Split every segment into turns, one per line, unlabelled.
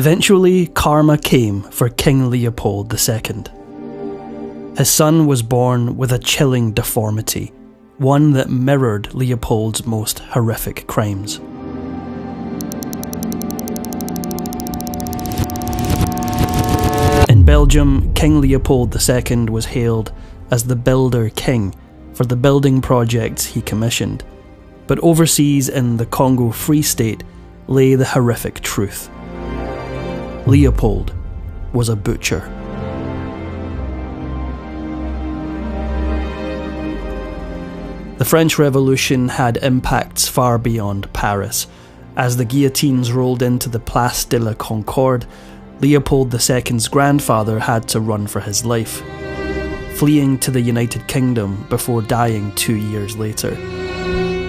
Eventually, karma came for King Leopold II. His son was born with a chilling deformity, one that mirrored Leopold's most horrific crimes. In Belgium, King Leopold II was hailed as the Builder King for the building projects he commissioned, but overseas in the Congo Free State lay the horrific truth. Leopold was a butcher. The French Revolution had impacts far beyond Paris. As the guillotines rolled into the Place de la Concorde, Leopold II's grandfather had to run for his life, fleeing to the United Kingdom before dying 2 years later.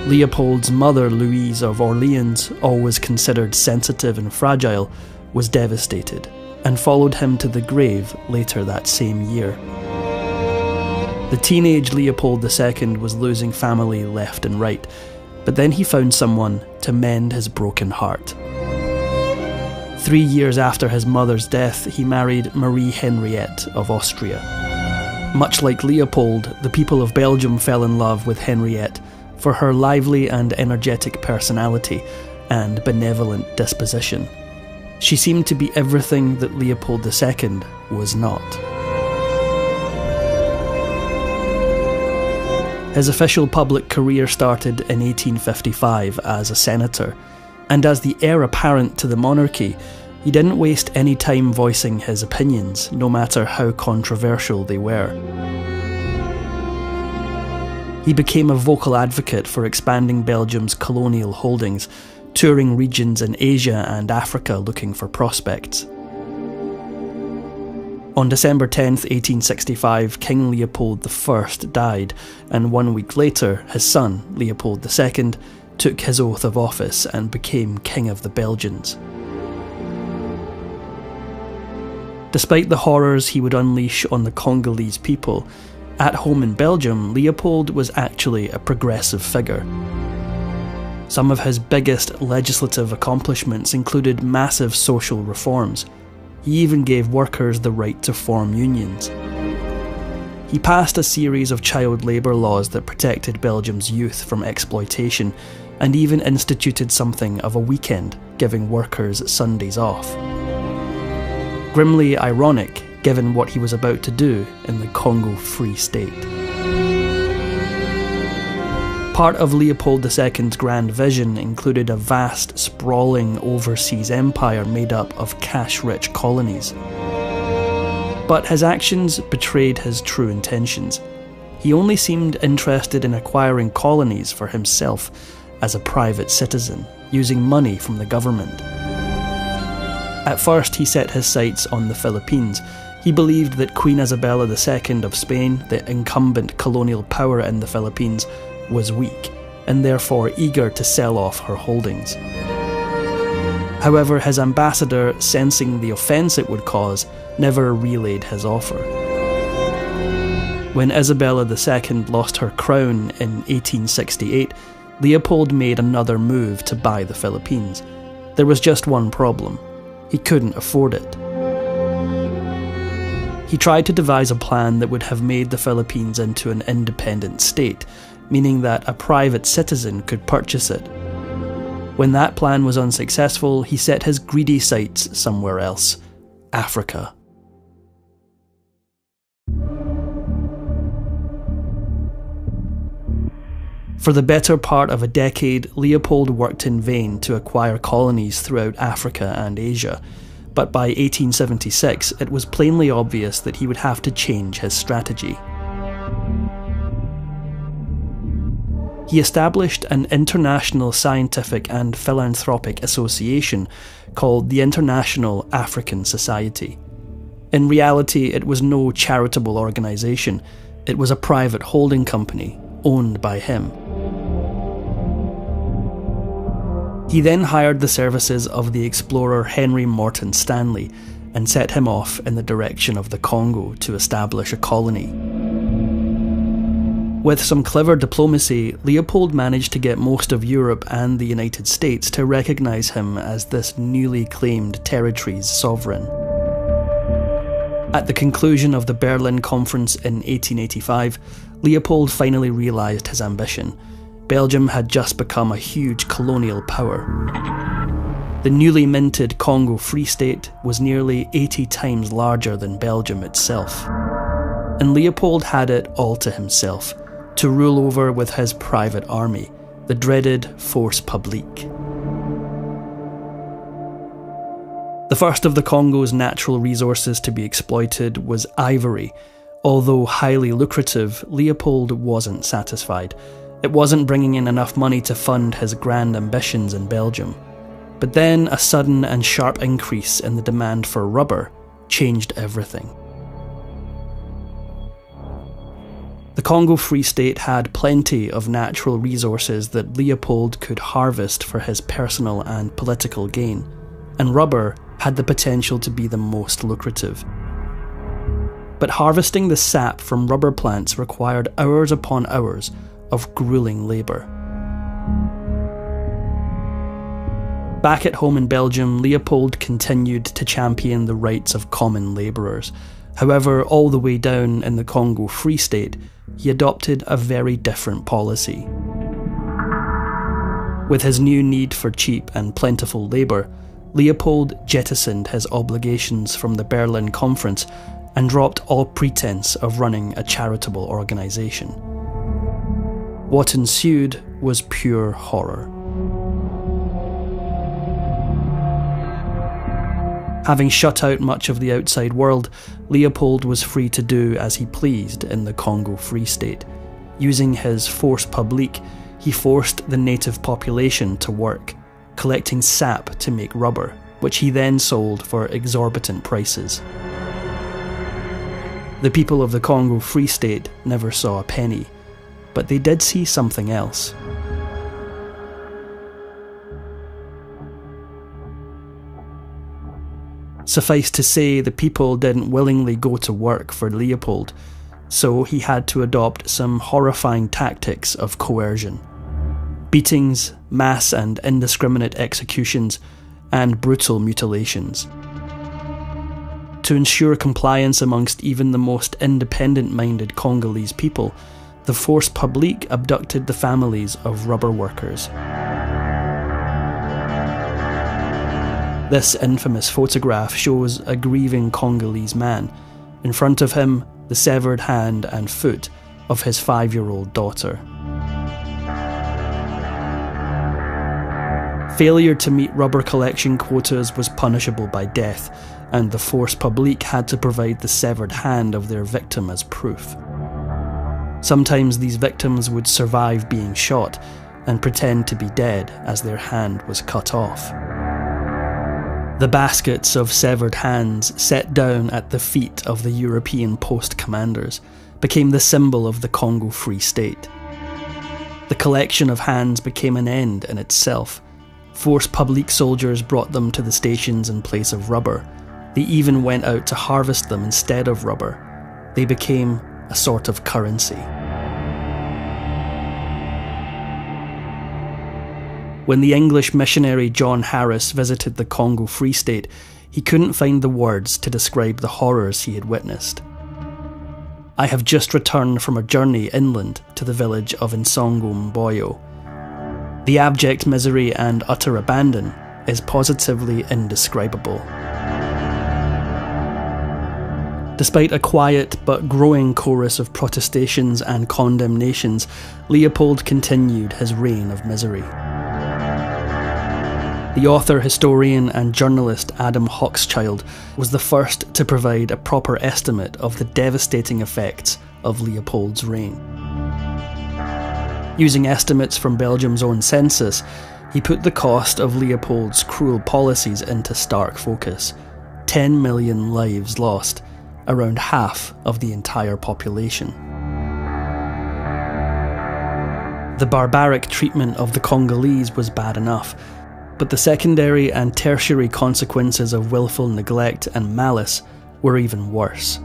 Leopold's mother, Louise of Orleans, always considered sensitive and fragile, was devastated and followed him to the grave later that same year. The teenage Leopold II was losing family left and right, but then he found someone to mend his broken heart. 3 years after his mother's death, he married Marie Henriette of Austria. Much like Leopold, the people of Belgium fell in love with Henriette for her lively and energetic personality and benevolent disposition. She seemed to be everything that Leopold II was not. His official public career started in 1855 as a senator, and as the heir apparent to the monarchy, he didn't waste any time voicing his opinions, no matter how controversial they were. He became a vocal advocate for expanding Belgium's colonial holdings, touring regions in Asia and Africa looking for prospects. On December 10th, 1865, King Leopold I died, and 1 week later, his son, Leopold II, took his oath of office and became King of the Belgians. Despite the horrors he would unleash on the Congolese people, at home in Belgium, Leopold was actually a progressive figure. Some of his biggest legislative accomplishments included massive social reforms. He even gave workers the right to form unions. He passed a series of child labour laws that protected Belgium's youth from exploitation, and even instituted something of a weekend, giving workers Sundays off. Grimly ironic, given what he was about to do in the Congo Free State. Part of Leopold II's grand vision included a vast, sprawling overseas empire made up of cash-rich colonies. But his actions betrayed his true intentions. He only seemed interested in acquiring colonies for himself as a private citizen, using money from the government. At first, he set his sights on the Philippines. He believed that Queen Isabella II of Spain, the incumbent colonial power in the Philippines, was weak, and therefore eager to sell off her holdings. However, his ambassador, sensing the offence it would cause, never relayed his offer. When Isabella II lost her crown in 1868, Leopold made another move to buy the Philippines. There was just one problem: he couldn't afford it. He tried to devise a plan that would have made the Philippines into an independent state, meaning that a private citizen could purchase it. When that plan was unsuccessful, he set his greedy sights somewhere else: Africa. For the better part of a decade, Leopold worked in vain to acquire colonies throughout Africa and Asia, but by 1876 it was plainly obvious that he would have to change his strategy. He established an international scientific and philanthropic association called the International African Society. In reality, it was no charitable organisation. It was a private holding company, owned by him. He then hired the services of the explorer Henry Morton Stanley and set him off in the direction of the Congo to establish a colony. With some clever diplomacy, Leopold managed to get most of Europe and the United States to recognise him as this newly claimed territory's sovereign. At the conclusion of the Berlin Conference in 1885, Leopold finally realised his ambition. Belgium had just become a huge colonial power. The newly minted Congo Free State was nearly 80 times larger than Belgium itself. And Leopold had it all to himself, to rule over with his private army, the dreaded Force Publique. The first of the Congo's natural resources to be exploited was ivory. Although highly lucrative, Leopold wasn't satisfied. It wasn't bringing in enough money to fund his grand ambitions in Belgium. But then a sudden and sharp increase in the demand for rubber changed everything. The Congo Free State had plenty of natural resources that Leopold could harvest for his personal and political gain, and rubber had the potential to be the most lucrative. But harvesting the sap from rubber plants required hours upon hours of grueling labour. Back at home in Belgium, Leopold continued to champion the rights of common labourers. However, all the way down in the Congo Free State, he adopted a very different policy. With his new need for cheap and plentiful labour, Leopold jettisoned his obligations from the Berlin Conference and dropped all pretense of running a charitable organisation. What ensued was pure horror. Having shut out much of the outside world, Leopold was free to do as he pleased in the Congo Free State. Using his Force Publique, he forced the native population to work, collecting sap to make rubber, which he then sold for exorbitant prices. The people of the Congo Free State never saw a penny, but they did see something else. Suffice to say, the people didn't willingly go to work for Leopold, so he had to adopt some horrifying tactics of coercion. Beatings, mass and indiscriminate executions, and brutal mutilations. To ensure compliance amongst even the most independent-minded Congolese people, the Force Publique abducted the families of rubber workers. This infamous photograph shows a grieving Congolese man. In front of him, the severed hand and foot of his 5-year-old daughter. Failure to meet rubber collection quotas was punishable by death, and the Force Publique had to provide the severed hand of their victim as proof. Sometimes these victims would survive being shot and pretend to be dead as their hand was cut off. The baskets of severed hands set down at the feet of the European post commanders became the symbol of the Congo Free State. The collection of hands became an end in itself. Force Publique soldiers brought them to the stations in place of rubber. They even went out to harvest them instead of rubber. They became a sort of currency. When the English missionary John Harris visited the Congo Free State, he couldn't find the words to describe the horrors he had witnessed. I have just returned from a journey inland to the village of Nsongo Mboyo. The abject misery and utter abandon is positively indescribable. Despite a quiet but growing chorus of protestations and condemnations, Leopold continued his reign of misery. The author, historian and journalist Adam Hochschild was the first to provide a proper estimate of the devastating effects of Leopold's reign. Using estimates from Belgium's own census, he put the cost of Leopold's cruel policies into stark focus. 10 million lives lost, around half of the entire population. The barbaric treatment of the Congolese was bad enough, but the secondary and tertiary consequences of willful neglect and malice were even worse.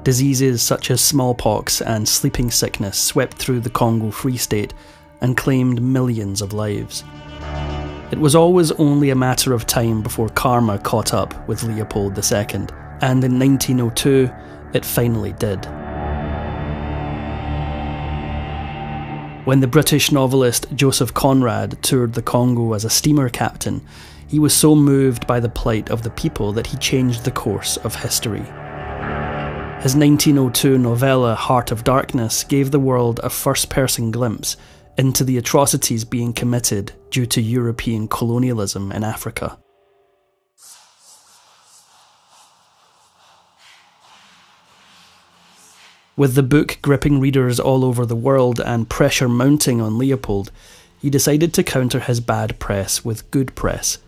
Diseases such as smallpox and sleeping sickness swept through the Congo Free State and claimed millions of lives. It was always only a matter of time before karma caught up with Leopold II, and in 1902 it finally did. When the British novelist Joseph Conrad toured the Congo as a steamer captain, he was so moved by the plight of the people that he changed the course of history. His 1902 novella Heart of Darkness gave the world a first-person glimpse into the atrocities being committed due to European colonialism in Africa. With the book gripping readers all over the world and pressure mounting on Leopold, he decided to counter his bad press with good press.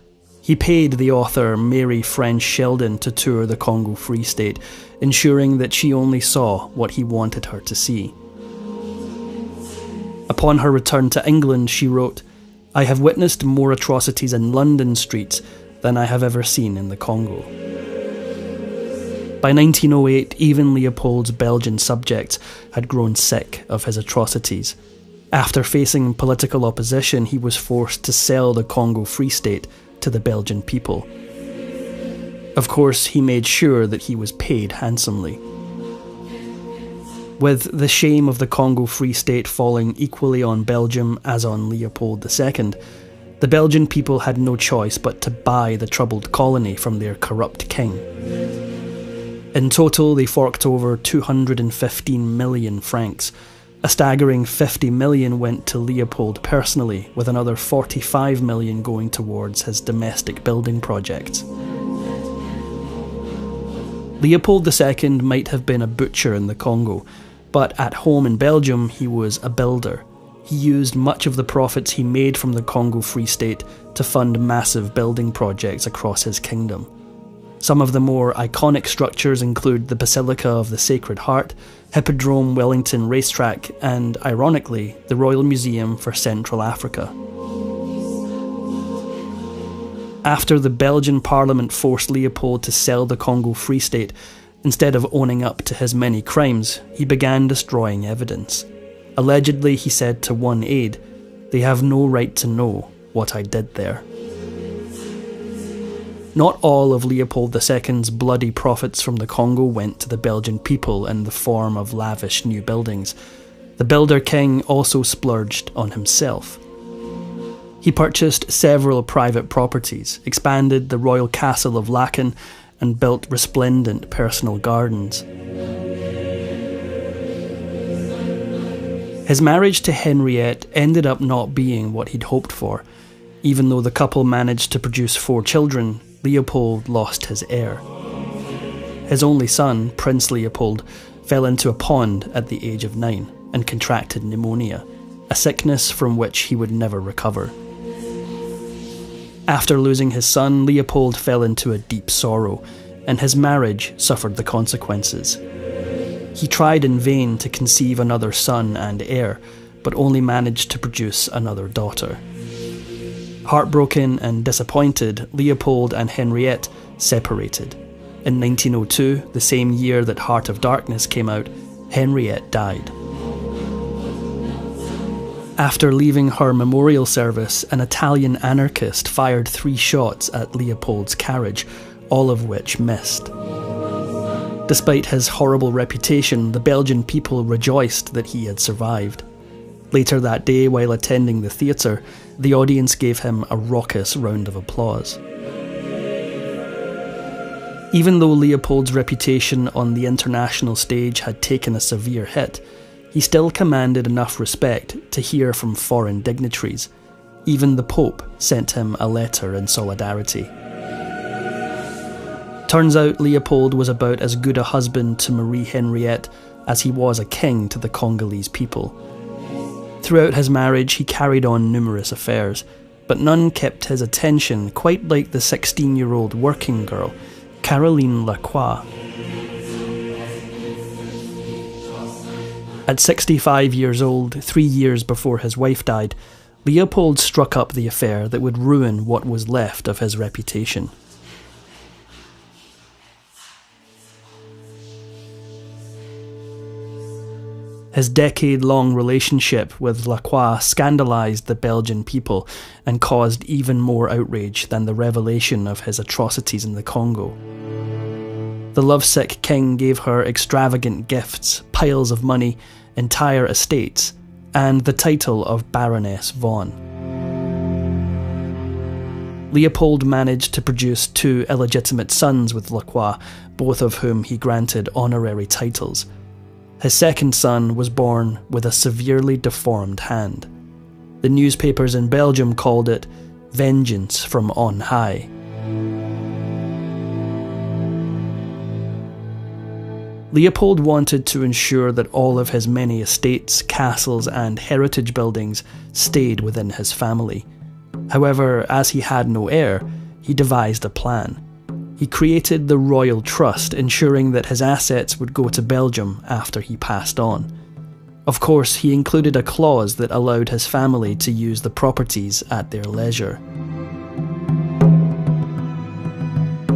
He paid the author Mary French Sheldon to tour the Congo Free State, ensuring that she only saw what he wanted her to see. Upon her return to England, she wrote, "I have witnessed more atrocities in London streets than I have ever seen in the Congo." By 1908, even Leopold's Belgian subjects had grown sick of his atrocities. After facing political opposition, he was forced to sell the Congo Free State to the Belgian people. Of course, he made sure that he was paid handsomely. With the shame of the Congo Free State falling equally on Belgium as on Leopold II, the Belgian people had no choice but to buy the troubled colony from their corrupt king. In total, they forked over 215 million francs. A staggering 50 million went to Leopold personally, with another 45 million going towards his domestic building projects. Leopold II might have been a butcher in the Congo, but at home in Belgium he was a builder. He used much of the profits he made from the Congo Free State to fund massive building projects across his kingdom. Some of the more iconic structures include the Basilica of the Sacred Heart, Hippodrome Wellington Racetrack, and, ironically, the Royal Museum for Central Africa. After the Belgian Parliament forced Leopold to sell the Congo Free State, instead of owning up to his many crimes, he began destroying evidence. Allegedly, he said to one aide, "They have no right to know what I did there." Not all of Leopold II's bloody profits from the Congo went to the Belgian people in the form of lavish new buildings. The builder king also splurged on himself. He purchased several private properties, expanded the royal castle of Laeken, and built resplendent personal gardens. His marriage to Henriette ended up not being what he'd hoped for. Even though the couple managed to produce 4 children, Leopold lost his heir. His only son, Prince Leopold, fell into a pond at the age of 9 and contracted pneumonia, a sickness from which he would never recover. After losing his son, Leopold fell into a deep sorrow, and his marriage suffered the consequences. He tried in vain to conceive another son and heir, but only managed to produce another daughter. Heartbroken and disappointed, Leopold and Henriette separated. In 1902, the same year that Heart of Darkness came out, Henriette died. After leaving her memorial service, an Italian anarchist fired 3 shots at Leopold's carriage, all of which missed. Despite his horrible reputation, the Belgian people rejoiced that he had survived. Later that day, while attending the theatre, the audience gave him a raucous round of applause. Even though Leopold's reputation on the international stage had taken a severe hit, he still commanded enough respect to hear from foreign dignitaries. Even the Pope sent him a letter in solidarity. Turns out Leopold was about as good a husband to Marie Henriette as he was a king to the Congolese people. Throughout his marriage, he carried on numerous affairs, but none kept his attention quite like the 16-year-old working girl, Caroline Lacroix. At 65 years old, 3 years before his wife died, Leopold struck up the affair that would ruin what was left of his reputation. His decade-long relationship with Lacroix scandalised the Belgian people and caused even more outrage than the revelation of his atrocities in the Congo. The lovesick king gave her extravagant gifts, piles of money, entire estates, and the title of Baroness Vaughan. Leopold managed to produce 2 illegitimate sons with Lacroix, both of whom he granted honorary titles. His second son was born with a severely deformed hand. The newspapers in Belgium called it vengeance from on high. Leopold wanted to ensure that all of his many estates, castles, and heritage buildings stayed within his family. However, as he had no heir, he devised a plan. He created the Royal Trust, ensuring that his assets would go to Belgium after he passed on. Of course, he included a clause that allowed his family to use the properties at their leisure.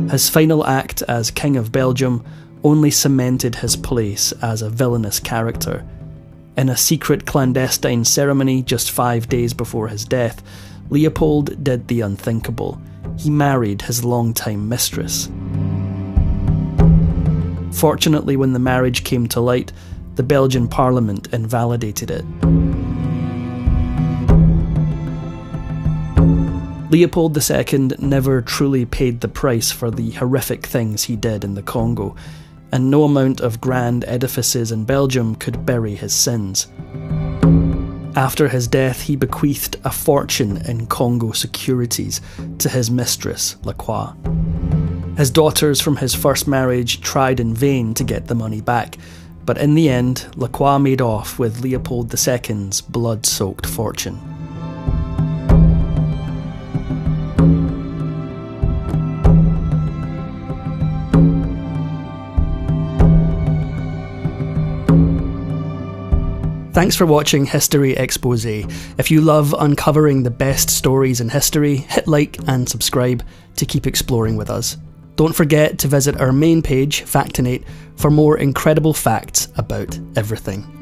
His final act as King of Belgium only cemented his place as a villainous character. In a secret clandestine ceremony just 5 days before his death, Leopold did the unthinkable. He married his longtime mistress. Fortunately, when the marriage came to light, the Belgian parliament invalidated it. Leopold II never truly paid the price for the horrific things he did in the Congo, and no amount of grand edifices in Belgium could bury his sins. After his death, he bequeathed a fortune in Congo securities to his mistress, Lacroix. His daughters from his first marriage tried in vain to get the money back, but in the end, Lacroix made off with Leopold II's blood-soaked fortune. Thanks for watching History Exposé. If you love uncovering the best stories in history, hit like and subscribe to keep exploring with us. Don't forget to visit our main page, Factinate, for more incredible facts about everything.